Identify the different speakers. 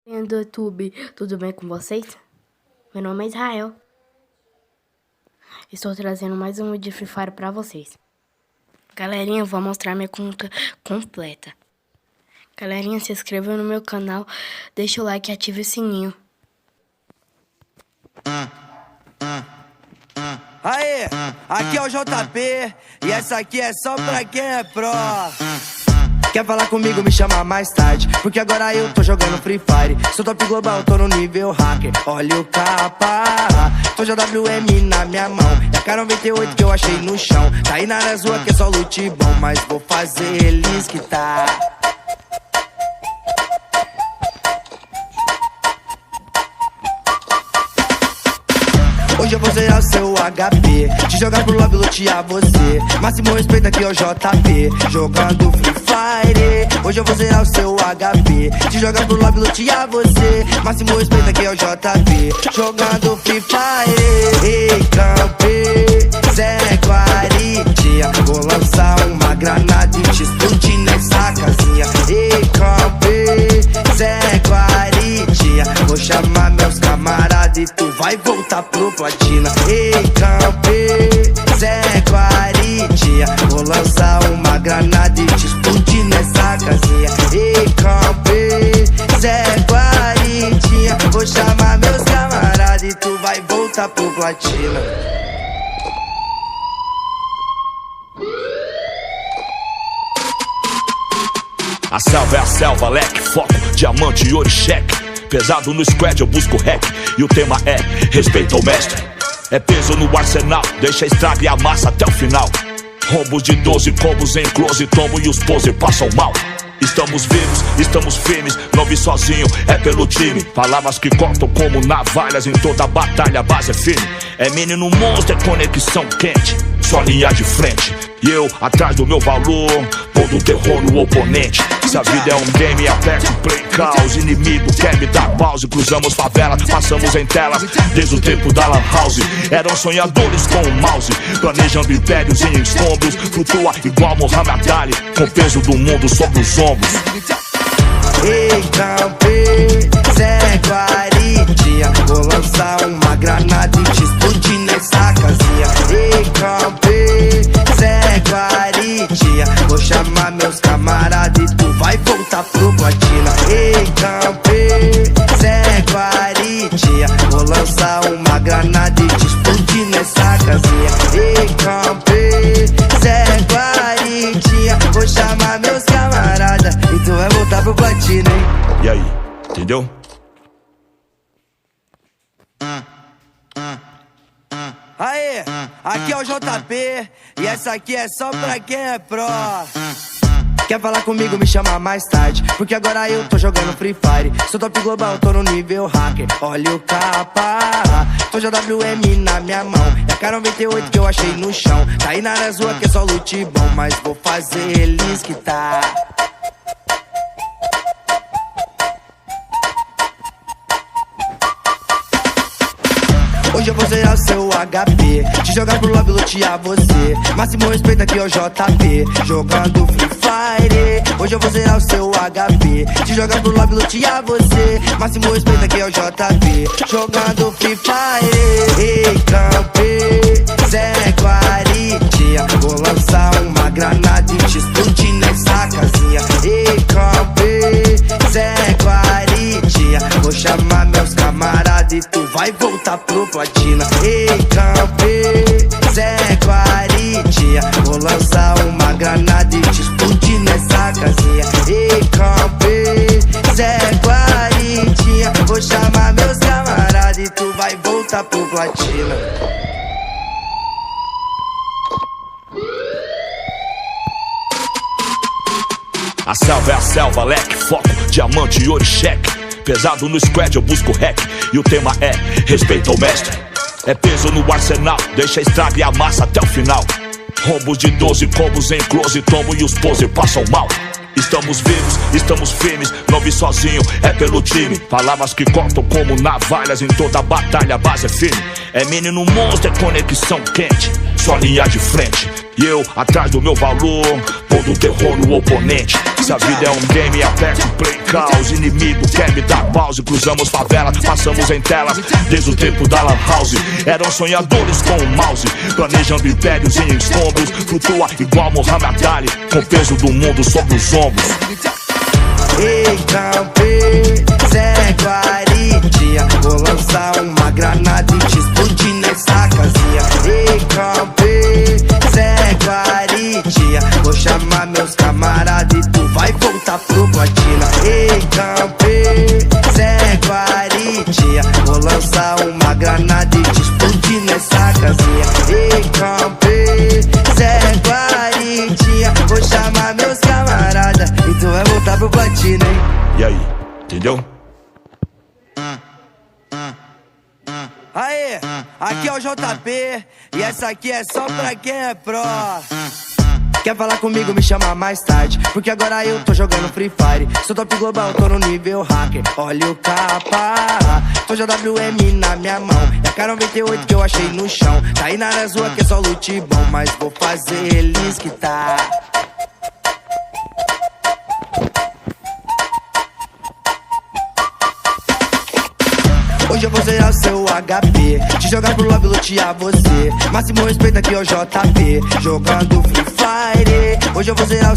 Speaker 1: Do YouTube, tudo bem com vocês? Meu nome é Israel. Estou trazendo mais um vídeo de Free Fire pra vocês. Galerinha, eu vou mostrar minha conta completa. Galerinha, se inscreva no meu canal, deixa o like e ative o sininho.
Speaker 2: Aê, aqui é o JP e essa aqui é só pra quem é pro. Quer falar comigo, me chama mais tarde, porque agora eu tô jogando Free Fire. Sou top global, tô no nível hacker. Olha o capa, tô JWM na minha mão. E a K98 que eu achei no chão. Tá aí na rua que é só loot bom, mas vou fazer eles quitar. Hoje eu vou zerar o seu HP, te jogar pro lobby, lutear você. Máximo respeito aqui é o JP, jogando Free Fire. Hoje eu vou zerar o seu HP, te jogar pro lobby, lutear você. Máximo respeito aqui é o JP, jogando Free Fire. Ei, campe, Zé Guaritinha, vou lançar uma granada e te explodir nessa casinha. Ei, campe, Zé Guaritinha, vou chamar meus camaradas e tu vai voltar pro platina. Ei, campe, Zé Guaritinha, vou lançar uma granada e te explodir nessa casinha. Ei, campe, Zé Guaritinha, vou chamar meus camaradas e tu vai voltar pro platina.
Speaker 3: A selva é a selva, leque, foco, diamante e ouro e cheque. Pesado no squad eu busco hack, e o tema é respeito ao mestre. É peso no arsenal, deixa a estraga e amassa até o final. Rombos de 12 combos em close, tombo e os pose passam mal. Estamos vivos, estamos firmes, não vi sozinho, é pelo time. Palavras que cortam como navalhas, em toda batalha a base é firme. É menino monstro, é conexão quente, só linha de frente. E eu, atrás do meu valor, pondo terror no oponente. Se a vida é um game, aperta o play caos. Inimigo quer me dar pause, cruzamos favelas, passamos em telas desde o tempo da lan house. Eram sonhadores com o mouse, planejando impérios em escombros. Flutua igual Muhammad Ali, com o peso do mundo sobre os ombros.
Speaker 2: Ei, campe, Zé Guaritinha, vou lançar uma granada e te explodir nessa casinha. Ei, campe, Zé Guaritinha, vou chamar meus camaradas e tu vai voltar pro platina. Ei, campe, Zé Guaritinha, vou lançar uma granada e te explodir nessa casinha. Ei, campe, Zé Guaritinha, vou chamar meus camaradas e tu vai voltar pro platina, hein?
Speaker 3: E aí, entendeu?
Speaker 2: Aê, aqui é o JP e essa aqui é só pra quem é pro. Quer falar comigo, me chama mais tarde, porque agora eu tô jogando Free Fire. Sou top global, tô no nível hacker. Olha o capa, tô JWM na minha mão. E a K98 que eu achei no chão. Tá aí na rua que é só loot bom, mas vou fazer eles quitar. Hoje eu vou zerar o seu HP, te jogar pro lobby, lutear você. Máximo respeito aqui é o JP, jogando Free Fire. Hoje eu vou zerar o seu HP, te jogar pro lobby, lutear você. Máximo respeito aqui é o JP, jogando Free Fire. Ei, campe, Zé Guaritinha, vou lançar uma granada e te explodir nessa casinha. Ei, campe, Zé Guaritinha, vou chamar meus camaradas e tu vai voltar pro platina. Ei, campe, Zé Guaritinha, vou lançar uma granada e te explodir nessa casinha. Ei, campe, Zé Guaritinha, vou chamar meus camaradas e tu vai voltar pro platina.
Speaker 3: A selva é a selva, leque, foco, diamante e ouro e cheque. Pesado no squad eu busco hack, e o tema é respeito ao mestre. É peso no arsenal, deixa a estraga e amassa até o final. Rombos de 12 combos em close, tombo e os pose passam mal. Estamos vivos, estamos firmes, não vi sozinho, é pelo time. Palavras que cortam como navalhas, em toda batalha a base é firme. É menino monstro, é conexão quente, só linha de frente. E eu atrás do meu valor, pondo terror no oponente. Se a vida é um game, aperta o play, caos. Inimigo quer me dar pause. Cruzamos favela, passamos em telas desde o tempo da lan house. Eram sonhadores com o mouse, planejando impérios em escombros. Flutua igual Muhammad Ali, com o peso do mundo sobre os ombros.
Speaker 2: Ei, campe, Zé Guaritinha, vou lançar uma granada e te explodir nessa casinha. Ei, campe, Zé Guaritinha, vou chamar meus camaradas e tu vai voltar pro platina. Ei, campe, Zé Guaritinha, vou lançar uma granada e te explodir nessa casinha. Ei, campe, Zé Guaritinha, vou chamar meus camaradas e tu vai voltar pro platina, hein?
Speaker 3: E aí, entendeu?
Speaker 2: Aê, aqui é o JP e essa aqui é só pra quem é pró. Quer falar comigo, me chama mais tarde, porque agora eu tô jogando Free Fire. Sou top global, tô no nível hacker, olha o capa. Tô JWM na minha mão, e a K98 que eu achei no chão. Tá aí na rua que é só loot bom, mas vou fazer eles que tá. Hoje eu vou zerar o seu HP, te jogar pro love, lutear você. Máximo respeito aqui é o JP, jogando Free Fire. Hoje eu vou zerar o